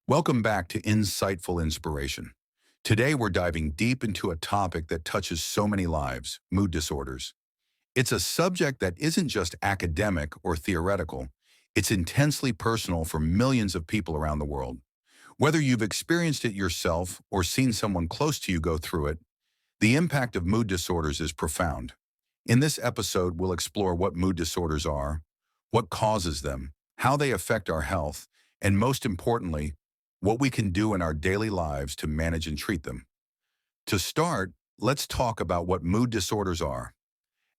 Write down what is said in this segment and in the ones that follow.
Welcome back to Insightful Inspiration. Today we're diving deep into a topic that touches so many lives, mood disorders. It's a subject that isn't just academic or theoretical, it's intensely personal for millions of people around the world. Whether you've experienced it yourself or seen someone close to you go through it, the impact of mood disorders is profound. In this episode, we'll explore what mood disorders are, what causes them, how they affect our health, and most importantly, what we can do in our daily lives to manage and treat them. To start, let's talk about what mood disorders are.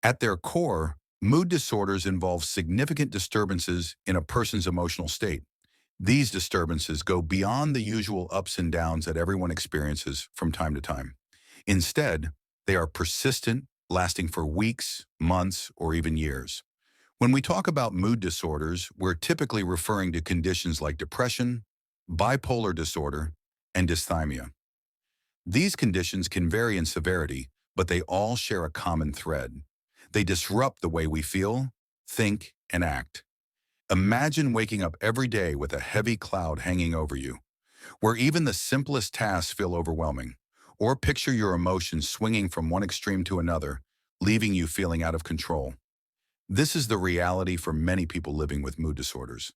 At their core, mood disorders involve significant disturbances in a person's emotional state. These disturbances go beyond the usual ups and downs that everyone experiences from time to time. Instead, they are persistent, lasting for weeks, months, or even years. When we talk about mood disorders, we're typically referring to conditions like depression, bipolar disorder, and dysthymia. These conditions can vary in severity, but they all share a common thread. They disrupt the way we feel, think, and act. Imagine waking up every day with a heavy cloud hanging over you, where even the simplest tasks feel overwhelming. Or picture your emotions swinging from one extreme to another, leaving you feeling out of control. This is the reality for many people living with mood disorders.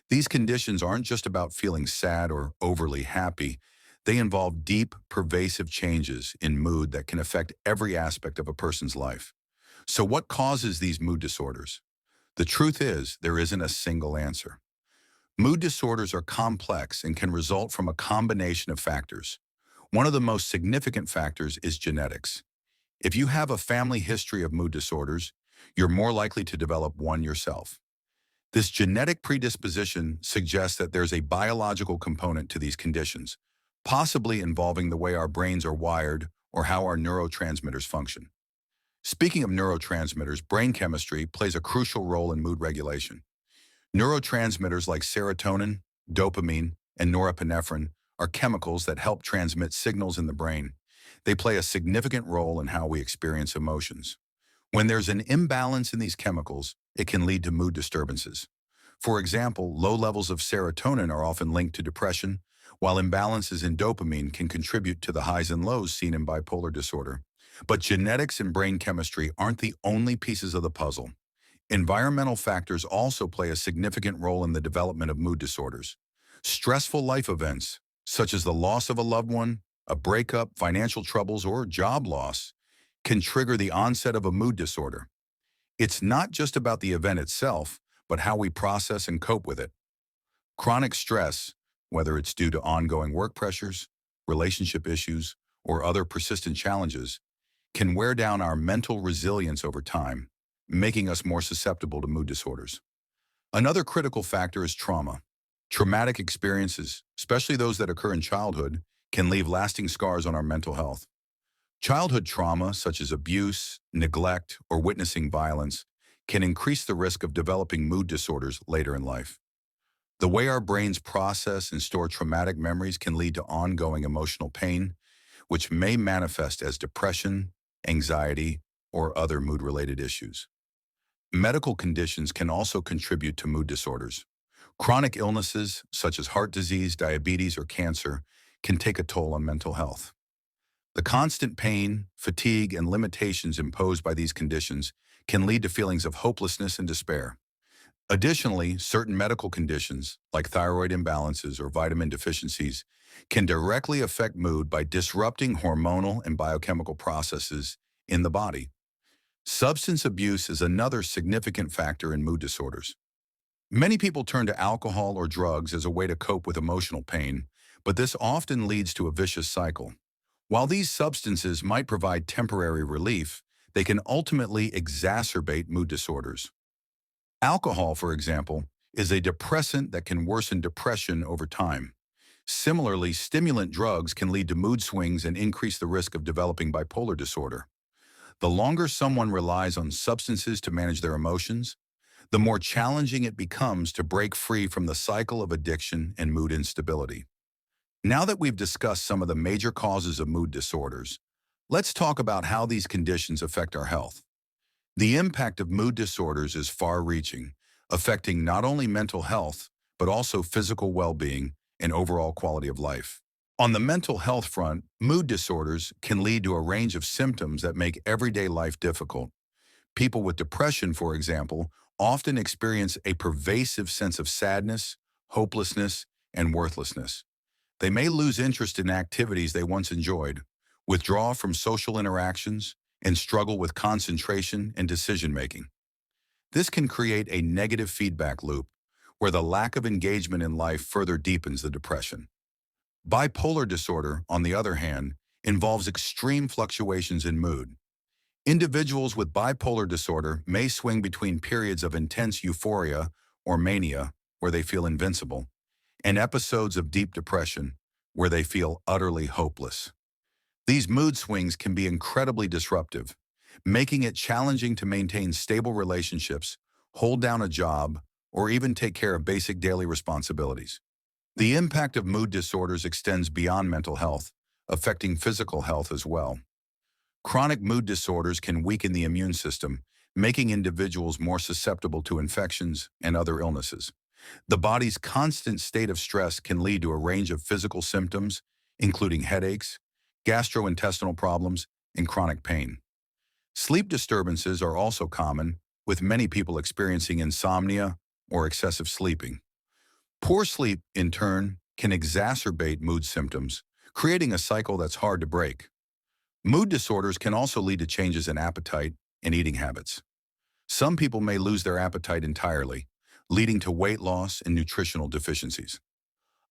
These conditions aren't just about feeling sad or overly happy. They involve deep, pervasive changes in mood that can affect every aspect of a person's life. So what causes these mood disorders? The truth is, there isn't a single answer. Mood disorders are complex and can result from a combination of factors. One of the most significant factors is genetics. If you have a family history of mood disorders, you're more likely to develop one yourself. This genetic predisposition suggests that there's a biological component to these conditions, possibly involving the way our brains are wired or how our neurotransmitters function. Speaking of neurotransmitters, brain chemistry plays a crucial role in mood regulation. Neurotransmitters like serotonin, dopamine, and norepinephrine are chemicals that help transmit signals in the brain. They play a significant role in how we experience emotions. When there's an imbalance in these chemicals, it can lead to mood disturbances. For example, low levels of serotonin are often linked to depression, while imbalances in dopamine can contribute to the highs and lows seen in bipolar disorder. But genetics and brain chemistry aren't the only pieces of the puzzle. Environmental factors also play a significant role in the development of mood disorders. Stressful life events, such as the loss of a loved one, a breakup, financial troubles, or job loss, can trigger the onset of a mood disorder. It's not just about the event itself, but how we process and cope with it. Chronic stress, whether it's due to ongoing work pressures, relationship issues, or other persistent challenges, can wear down our mental resilience over time, making us more susceptible to mood disorders. Another critical factor is trauma. Traumatic experiences, especially those that occur in childhood, can leave lasting scars on our mental health. Childhood trauma, such as abuse, neglect, or witnessing violence, can increase the risk of developing mood disorders later in life. The way our brains process and store traumatic memories can lead to ongoing emotional pain, which may manifest as depression, anxiety, or other mood-related issues. Medical conditions can also contribute to mood disorders. Chronic illnesses, such as heart disease, diabetes, or cancer, can take a toll on mental health. The constant pain, fatigue, and limitations imposed by these conditions can lead to feelings of hopelessness and despair. Additionally, certain medical conditions, like thyroid imbalances or vitamin deficiencies, can directly affect mood by disrupting hormonal and biochemical processes in the body. Substance abuse is another significant factor in mood disorders. Many people turn to alcohol or drugs as a way to cope with emotional pain, but this often leads to a vicious cycle. While these substances might provide temporary relief, they can ultimately exacerbate mood disorders. Alcohol, for example, is a depressant that can worsen depression over time. Similarly, stimulant drugs can lead to mood swings and increase the risk of developing bipolar disorder. The longer someone relies on substances to manage their emotions, the more challenging it becomes to break free from the cycle of addiction and mood instability. Now that we've discussed some of the major causes of mood disorders, let's talk about how these conditions affect our health. The impact of mood disorders is far-reaching, affecting not only mental health, but also physical well-being and overall quality of life. On the mental health front, mood disorders can lead to a range of symptoms that make everyday life difficult. People with depression, for example, often experience a pervasive sense of sadness, hopelessness, and worthlessness. They may lose interest in activities they once enjoyed, withdraw from social interactions, and struggle with concentration and decision-making. This can create a negative feedback loop where the lack of engagement in life further deepens the depression. Bipolar disorder, on the other hand, involves extreme fluctuations in mood. Individuals with bipolar disorder may swing between periods of intense euphoria or mania, where they feel invincible, and episodes of deep depression, where they feel utterly hopeless. These mood swings can be incredibly disruptive, making it challenging to maintain stable relationships, hold down a job, or even take care of basic daily responsibilities. The impact of mood disorders extends beyond mental health, affecting physical health as well. Chronic mood disorders can weaken the immune system, making individuals more susceptible to infections and other illnesses. The body's constant state of stress can lead to a range of physical symptoms, including headaches, gastrointestinal problems, and chronic pain. Sleep disturbances are also common, with many people experiencing insomnia or excessive sleeping. Poor sleep, in turn, can exacerbate mood symptoms, creating a cycle that's hard to break. Mood disorders can also lead to changes in appetite and eating habits. Some people may lose their appetite entirely, leading to weight loss and nutritional deficiencies.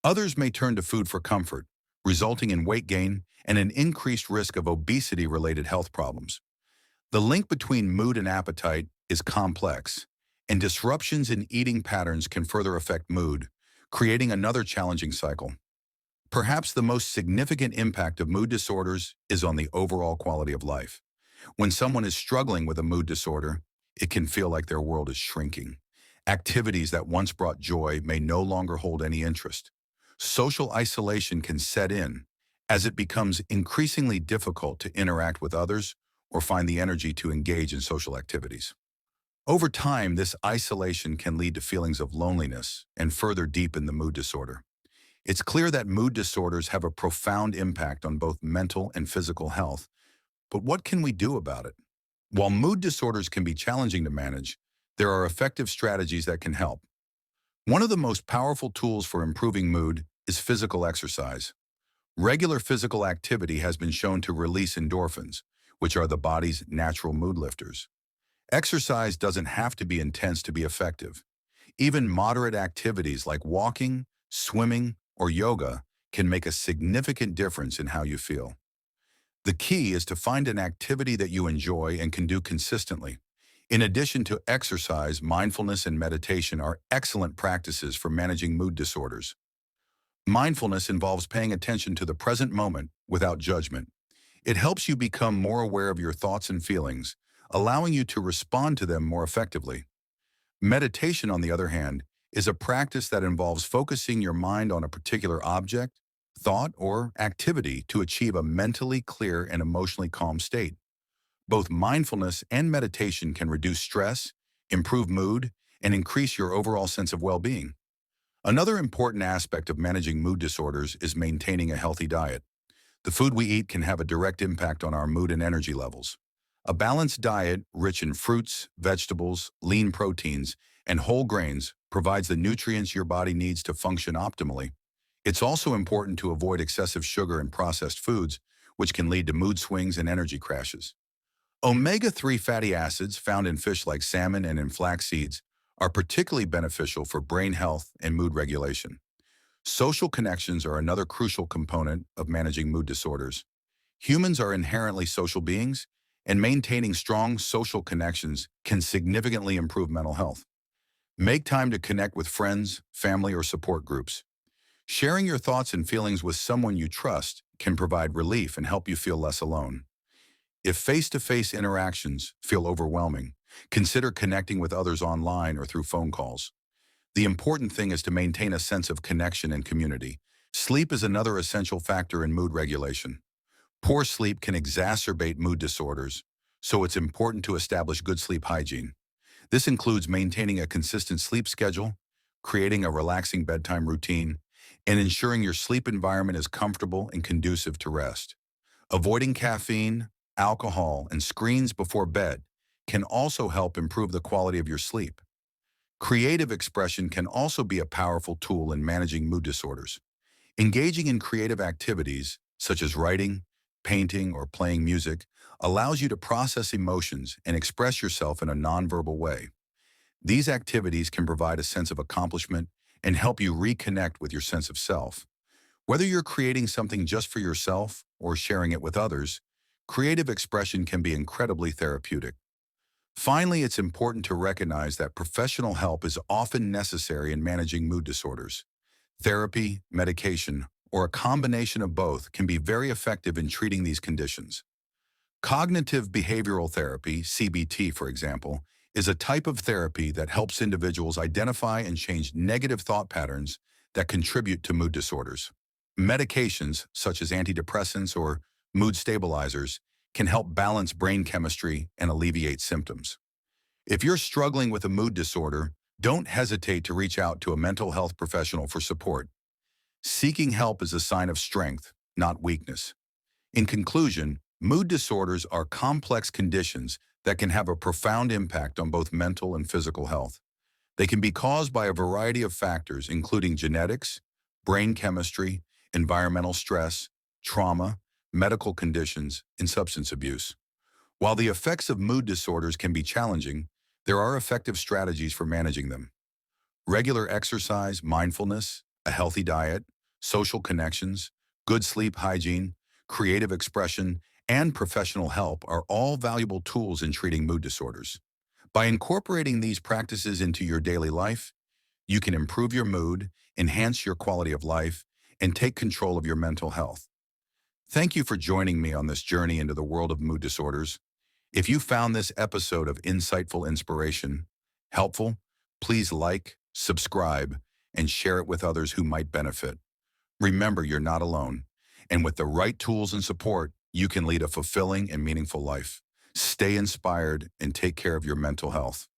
Others may turn to food for comfort, resulting in weight gain and an increased risk of obesity-related health problems. The link between mood and appetite is complex, and disruptions in eating patterns can further affect mood, creating another challenging cycle. Perhaps the most significant impact of mood disorders is on the overall quality of life. When someone is struggling with a mood disorder, it can feel like their world is shrinking. Activities that once brought joy may no longer hold any interest. Social isolation can set in, as it becomes increasingly difficult to interact with others or find the energy to engage in social activities. Over time, this isolation can lead to feelings of loneliness and further deepen the mood disorder. It's clear that mood disorders have a profound impact on both mental and physical health, but what can we do about it? While mood disorders can be challenging to manage, there are effective strategies that can help. One of the most powerful tools for improving mood is physical exercise. Regular physical activity has been shown to release endorphins, which are the body's natural mood lifters. Exercise doesn't have to be intense to be effective. Even moderate activities like walking, swimming, or yoga can make a significant difference in how you feel. The key is to find an activity that you enjoy and can do consistently. In addition to exercise, mindfulness and meditation are excellent practices for managing mood disorders. Mindfulness involves paying attention to the present moment without judgment. It helps you become more aware of your thoughts and feelings, allowing you to respond to them more effectively. Meditation, on the other hand, is a practice that involves focusing your mind on a particular object, thought, or activity to achieve a mentally clear and emotionally calm state. Both mindfulness and meditation can reduce stress, improve mood, and increase your overall sense of well-being. Another important aspect of managing mood disorders is maintaining a healthy diet. The food we eat can have a direct impact on our mood and energy levels. A balanced diet, rich in fruits, vegetables, lean proteins, and whole grains, provides the nutrients your body needs to function optimally. It's also important to avoid excessive sugar and processed foods, which can lead to mood swings and energy crashes. Omega-3 fatty acids found in fish like salmon and in flax seeds are particularly beneficial for brain health and mood regulation. Social connections are another crucial component of managing mood disorders. Humans are inherently social beings, and maintaining strong social connections can significantly improve mental health. Make time to connect with friends, family, or support groups. Sharing your thoughts and feelings with someone you trust can provide relief and help you feel less alone. If face-to-face interactions feel overwhelming, consider connecting with others online or through phone calls. The important thing is to maintain a sense of connection and community. Sleep is another essential factor in mood regulation. Poor sleep can exacerbate mood disorders, so it's important to establish good sleep hygiene. This includes maintaining a consistent sleep schedule, creating a relaxing bedtime routine, and ensuring your sleep environment is comfortable and conducive to rest. Avoiding caffeine, alcohol, and screens before bed can also help improve the quality of your sleep. Creative expression can also be a powerful tool in managing mood disorders. Engaging in creative activities, such as writing, painting, or playing music, allows you to process emotions and express yourself in a nonverbal way. These activities can provide a sense of accomplishment and help you reconnect with your sense of self. Whether you're creating something just for yourself or sharing it with others, creative expression can be incredibly therapeutic. Finally, it's important to recognize that professional help is often necessary in managing mood disorders. Therapy, medication, or a combination of both can be very effective in treating these conditions. Cognitive behavioral therapy, CBT for example, is a type of therapy that helps individuals identify and change negative thought patterns that contribute to mood disorders. Medications, such as antidepressants or mood stabilizers, can help balance brain chemistry and alleviate symptoms. If you're struggling with a mood disorder, don't hesitate to reach out to a mental health professional for support. Seeking help is a sign of strength, not weakness. In conclusion, mood disorders are complex conditions that can have a profound impact on both mental and physical health. They can be caused by a variety of factors, including genetics, brain chemistry, environmental stress, trauma, medical conditions, and substance abuse. While the effects of mood disorders can be challenging, there are effective strategies for managing them. Regular exercise, mindfulness, a healthy diet, social connections, good sleep hygiene, creative expression, and professional help are all valuable tools in treating mood disorders. By incorporating these practices into your daily life, you can improve your mood, enhance your quality of life, and take control of your mental health. Thank you for joining me on this journey into the world of mood disorders. If you found this episode of insightful inspiration helpful, please like, subscribe, and share it with others who might benefit. Remember, you're not alone, and with the right tools and support, you can lead a fulfilling and meaningful life. Stay inspired and take care of your mental health.